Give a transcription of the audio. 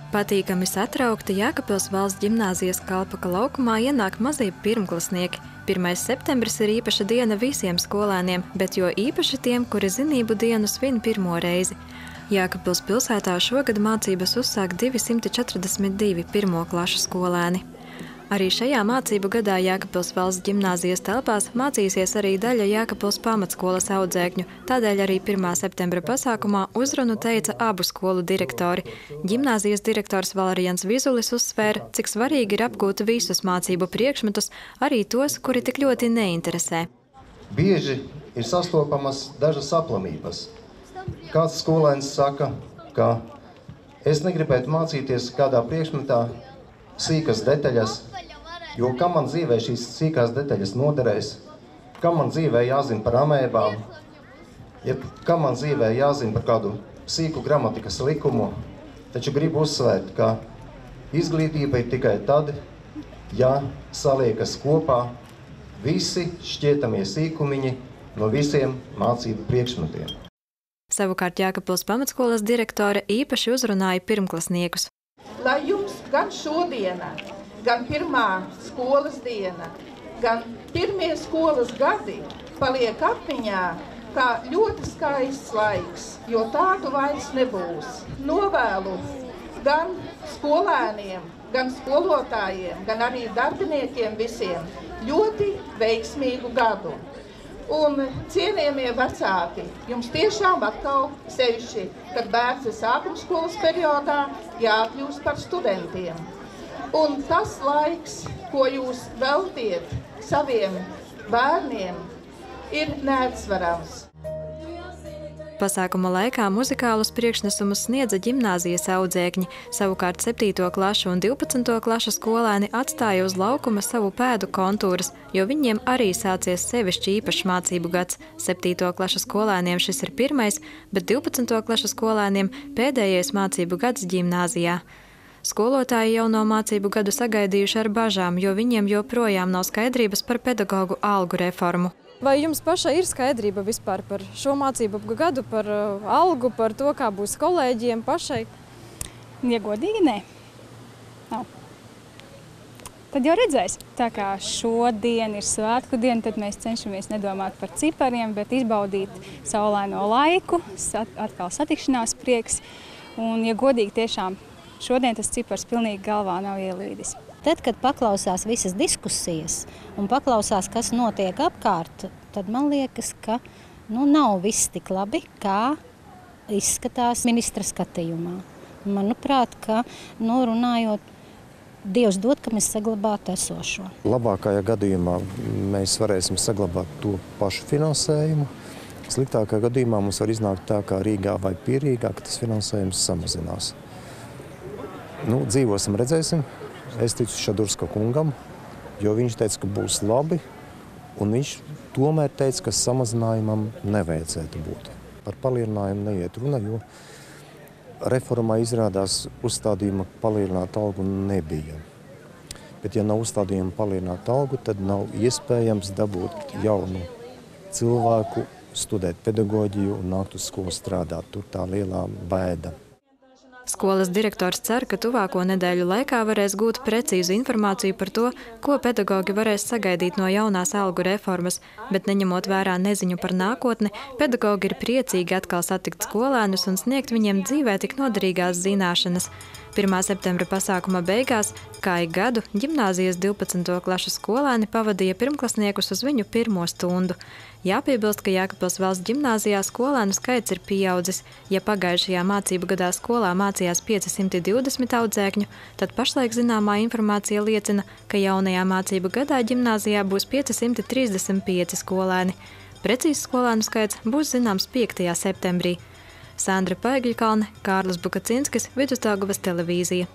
Patīkami satraukti Jēkabpils valsts ģimnāzijas Kalpaka laukumā ienāk mazie pirmklasnieki. 1. septembris ir īpaša diena visiem skolēniem, bet jo īpaši tiem, kuri zinību dienu svin pirmo reizi. Jēkabpils pilsētā šogad mācības uzsāk 242 pirmo klašu skolēni. Arī šajā mācību gadā Jēkabpils valsts ģimnāzijas telpās mācīsies arī daļa Jēkabpils pamatskolas audzēkņu, tādēļ arī 1. septembra pasākumā uzrunu teica abu skolu direktori. Ģimnāzijas direktors Valerians Vizulis uzsvēra, cik svarīgi ir apgūt visus mācību priekšmetus, arī tos, kuri tik ļoti neinteresē. Bieži ir sastopamas dažas aplamības. Kāds skolēns saka, ka es negribētu mācīties kādā priekšmetā sīkas detaļas, jo kam man dzīvē šīs sīkās detaļas noderēs, kam man dzīvē jāzina par amēbām, kam man dzīvē jāzina par kādu sīku gramatikas likumu, taču gribu uzsvērt, ka izglītība ir tikai tad, ja saliekas kopā visi šķietamie sīkumiņi no visiem mācību priekšmetiem. Savukārt Jēkabpils pamatskolas direktore īpaši uzrunāja pirmklasniekus. Lai jums gan šodiena, gan pirmā skolas diena, gan pirmie skolas gadi paliek atmiņā kā ļoti skaists laiks, jo tādu vairs nebūs. Novēlu gan skolēniem, gan skolotājiem, gan arī darbiniekiem visiem ļoti veiksmīgu gadu. Un cienījamie vecāki, jums tiešām atkal sevišķi, kad bērns ir sākumskolas periodā, jākļūst par studentiem. Un tas laiks, ko jūs veltiet saviem bērniem, ir neatsverams. Pasākuma laikā muzikālus priekšnesumus sniedza ģimnāzijas audzēkņi, savukārt 7. klašu un 12. klašu skolēni atstāja uz laukuma savu pēdu kontūras, jo viņiem arī sācies sevišķi īpašs mācību gads. 7. klašu skolēniem šis ir pirmais, bet 12. klašu skolēniem pēdējais mācību gads ģimnāzijā. Skolotāji jauno mācību gadu sagaidījuši ar bažām, jo viņiem joprojām nav skaidrības par pedagogu algu reformu. Vai jums pašai ir skaidrība vispār par šo mācību gadu, par algu, par to, kā būs kolēģiem pašai? Ja godīgi, nē. Nav. Tad jau redzēs. Tā kā šodien ir svētku diena, tad mēs cenšamies nedomāt par cipariem, bet izbaudīt saulaino laiku, atkal satikšanās prieks. Un, ja godīgi, tiešām šodien tas cipars pilnīgi galvā nav ielīdis. Tad, kad paklausās visas diskusijas un paklausās, kas notiek apkārt, tad man liekas, ka nav viss tik labi, kā izskatās ministra skatījumā. Manuprāt, ka runājot, Dievs dod, ka mēs saglabātu esošo. Labākajā gadījumā mēs varēsim saglabāt to pašu finansējumu. Sliktākajā gadījumā mums var iznākt tā, kā Rīgā vai Pierīgā, ka tas finansējums samazinās. Dzīvosim, redzēsim. Es ticu Šadurska kungam, jo viņš teica, ka būs labi, un viņš tomēr teica, ka samazinājumam nevajadzētu būt. Par palielinājumu neiet runa, jo reformā izrādās uzstādījuma palielināt algu nebija. Bet ja nav uzstādījuma palielināt algu, tad nav iespējams dabūt jaunu cilvēku, studēt pedagoģiju un nākt uz skolu strādāt. Tur tā lielā bēda. Skolas direktors cer, ka tuvāko nedēļu laikā varēs gūt precīzu informāciju par to, ko pedagogi varēs sagaidīt no jaunās algu reformas, bet neņemot vērā neziņu par nākotni, pedagogi ir priecīgi atkal satikt skolēnus un sniegt viņiem dzīvē tik noderīgās zināšanas. 1. septembra pasākuma beigās, kā ik gadu, ģimnāzijas 12. klašu skolēni pavadīja pirmklasniekus uz viņu pirmo stundu. Jāpiebilst, ka Jēkabpils valsts ģimnāzijā skolēnu skaits ir pieaudzis. Ja pagājušajā mācību gadā skolā mācījās 520 audzēkņu, tad pašlaik zināmā informācija liecina, ka jaunajā mācību gadā ģimnāzijā būs 535 skolēni. Precīzs skolēnu skaits būs zināms 5. septembrī. Sandra Paigļkalne, Kārlis Bukacinskis, Vidusdaugavas televīzija.